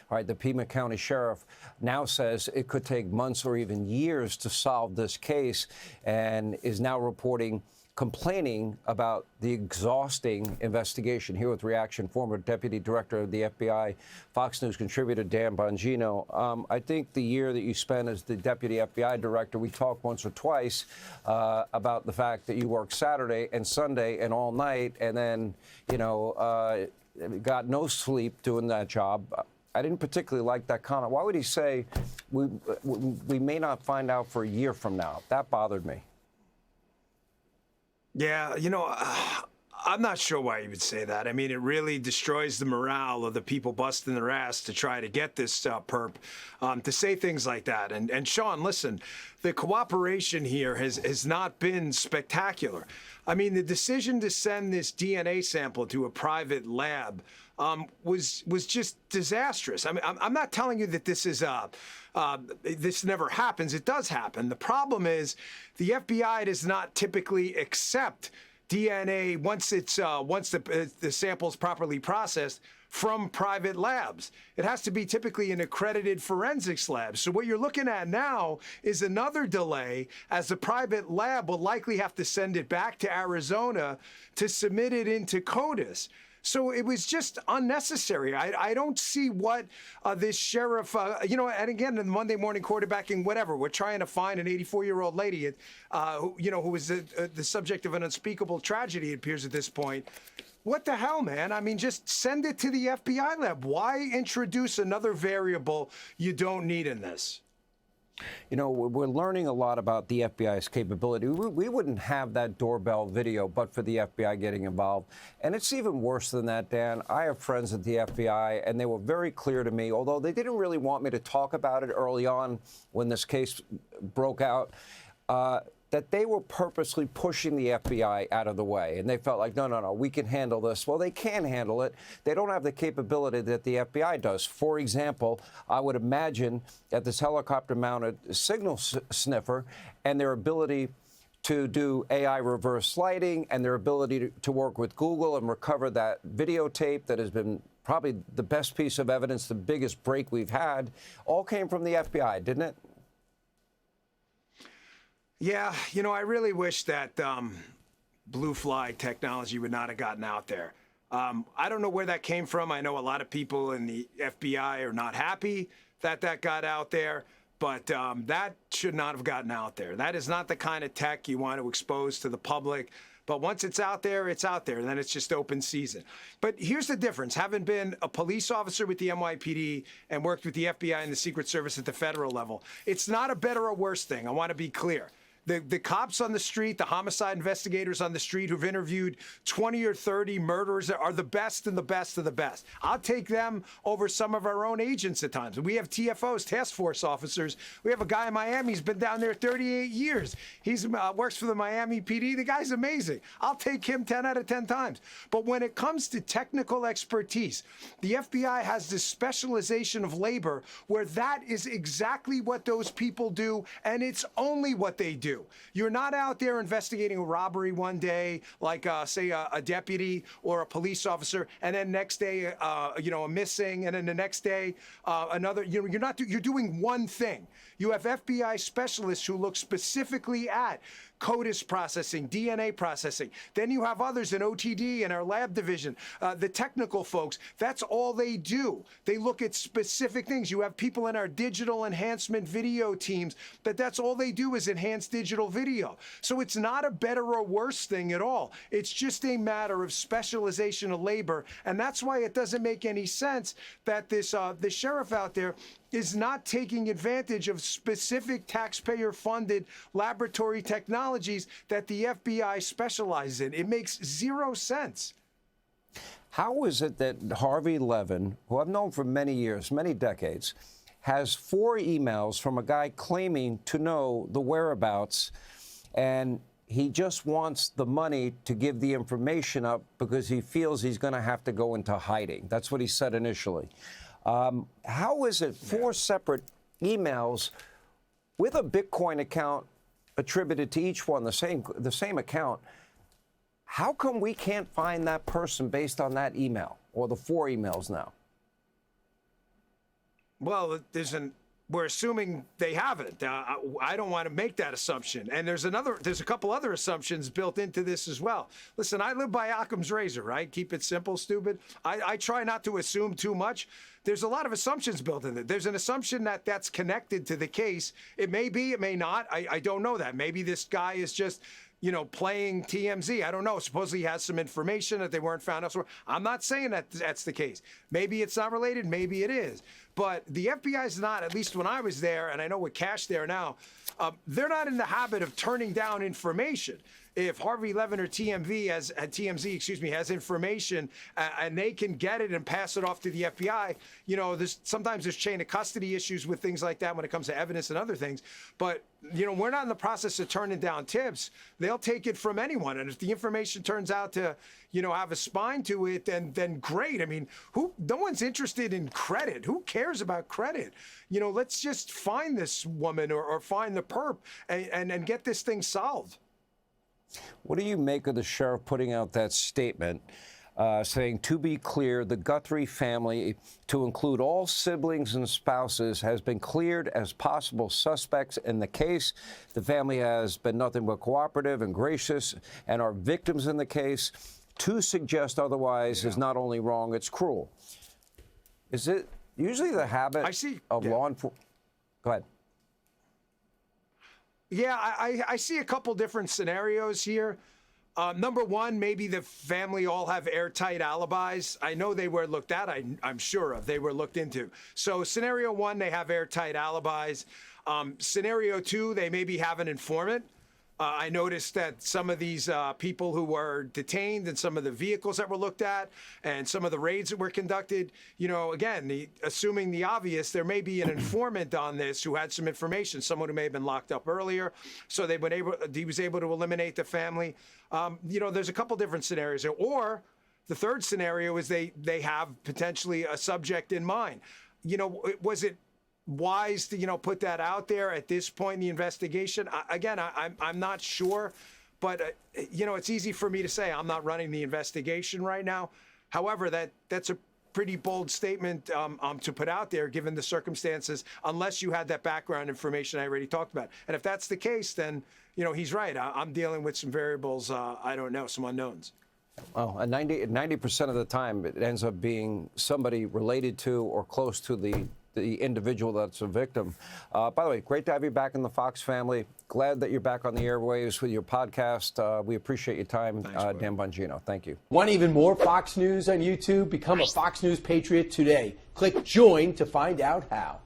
All right, the Pima County Sheriff now says it could take months or even years to solve this case, and is now complaining about the exhausting investigation. Here with reaction, former Deputy Director of the FBI, Fox News contributor Dan Bongino. I think the year that you spent as the Deputy FBI Director, we talked once or twice about the fact that you worked Saturday and Sunday and all night, and then, got no sleep doing that job. I didn't particularly like that comment. Why would he say we may not find out for a year from now? That bothered me. Yeah, I'm not sure why you would say that. I mean, it really destroys the morale of the people busting their ass to try to get this perp to say things like that. And Sean, listen, the cooperation here has not been spectacular. I mean, the decision to send this DNA sample to a private lab was just disastrous. I mean, I'm not telling you that this is this never happens. It does happen. The problem is the FBI does not typically accept DNA once the sample is properly processed from private labs. It has to be typically an accredited forensics lab. So what you're looking at now is another delay, as the private lab will likely have to send it back to Arizona to submit it into CODIS. So it was just unnecessary. I don't see what this sheriff, and again, in the Monday morning quarterbacking, whatever, we're trying to find an 84-year-old lady, who was the subject of an unspeakable tragedy, it appears at this point. What the hell, man? I mean, just send it to the FBI lab. Why introduce another variable you don't need in this? We're learning a lot about the FBI's capability. We wouldn't have that doorbell video but for the FBI getting involved. And it's even worse than that, Dan. I have friends at the FBI, and they were very clear to me, although they didn't really want me to talk about it early on when this case broke out, that they were purposely pushing the FBI out of the way. And they felt like, no, we can handle this. Well, they can handle it. They don't have the capability that the FBI does. For example, I would imagine that this helicopter-mounted signal sniffer and their ability to do AI reverse lighting and their ability to work with Google and recover that videotape that has been probably the best piece of evidence, the biggest break we've had, all came from the FBI, didn't it? Yeah, I really wish that blue fly technology would not have gotten out there. I don't know where that came from. I know a lot of people in the FBI are not happy that got out there, but that should not have gotten out there. That is not the kind of tech you want to expose to the public. But once it's out there, and then it's just open season. But here's the difference. Having been a police officer with the NYPD and worked with the FBI and the Secret Service at the federal level, it's not a better or worse thing. I want to be clear. The cops on the street, the homicide investigators on the street who've interviewed 20 or 30 murderers are the best and the best of the best. I'll take them over some of our own agents at times. We have TFOs, task force officers. We have a guy in Miami. He's been down there 38 years. He's works for the Miami PD. The guy's amazing. I'll take him 10 out of 10 times. But when it comes to technical expertise, the FBI has this specialization of labor where that is exactly what those people do, and it's only what they do. You're not out there investigating a robbery one day, like, say, a deputy or a police officer, and then next day, a missing, and then the next day, another. You're doing one thing. You have FBI specialists who look specifically at CODIS processing, DNA processing. Then you have others in OTD and our lab division, the technical folks. That's all they do. They look at specific things. You have people in our digital enhancement video teams that's all they do is enhance digital video. So it's not a better or worse thing at all. It's just a matter of specialization of labor. And that's why it doesn't make any sense that this sheriff out there is not taking advantage of specific taxpayer-funded laboratory technologies that the FBI specializes in. It makes zero sense. How is it that Harvey Levin, who I've known for many years, many decades, has 4 emails from a guy claiming to know the whereabouts, and he just wants the money to give the information up because he feels he's going to have to go into hiding? That's what he said initially. How is it 4 separate emails with a Bitcoin account attributed to each one, the same account? How come we can't find that person based on that email or the 4 emails now? Well, we're assuming they haven't. I don't want to make that assumption. And there's a couple other assumptions built into this as well. Listen, I live by Occam's razor, right? Keep it simple, stupid. I try not to assume too much. There's a lot of assumptions built in it. There's an assumption that that's connected to the case. It may be, it may not. I don't know that. Maybe this guy is just, playing TMZ. I don't know. Supposedly he has some information that they weren't found elsewhere. I'm not saying that that's the case. Maybe it's not related. Maybe it is. But the FBI is not, at least when I was there, and I know with Cash there now, they're not in the habit of turning down information. If Harvey Levin or TMZ has information and they can get it and pass it off to the FBI, sometimes there's chain of custody issues with things like that when it comes to evidence and other things. But, we're not in the process of turning down tips. They'll take it from anyone. And if the information turns out to, have a spine to it, then great. I mean, no one's interested in credit. Who cares about credit? Let's just find this woman or find the perp and get this thing solved. What do you make of the sheriff putting out that statement saying, to be clear, the Guthrie family, to include all siblings and spouses, has been cleared as possible suspects in the case. The family has been nothing but cooperative and gracious and are victims in the case. To suggest otherwise is not only wrong, it's cruel. Is it usually the habit of law enforcement? Go ahead. Yeah, I see a couple different scenarios here. Number one, maybe the family all have airtight alibis. I know they were looked at. I'm sure of. They were looked into. So scenario one, they have airtight alibis. Scenario two, they maybe have an informant. I noticed that some of these people who were detained and some of the vehicles that were looked at and some of the raids that were conducted, again, assuming the obvious, there may be an informant on this who had some information, someone who may have been locked up earlier. So he was able to eliminate the family. There's a couple different scenarios there. Or the third scenario is they have potentially a subject in mind. Was it wise to put that out there at this point in the investigation? I'm not sure, but it's easy for me to say I'm not running the investigation right now. However, that's a pretty bold statement to put out there given the circumstances, unless you had that background information I already talked about. And if that's the case, then he's right. I'm dealing with some variables I don't know, some unknowns. Well, 90% of the time it ends up being somebody related to or close to the individual that's a victim. By the way, great to have you back in the Fox family. Glad that you're back on the airwaves with your podcast. We appreciate your time, Dan Bongino. Thank you. Want even more Fox News on YouTube? Become a Fox News Patriot today. Click join to find out how.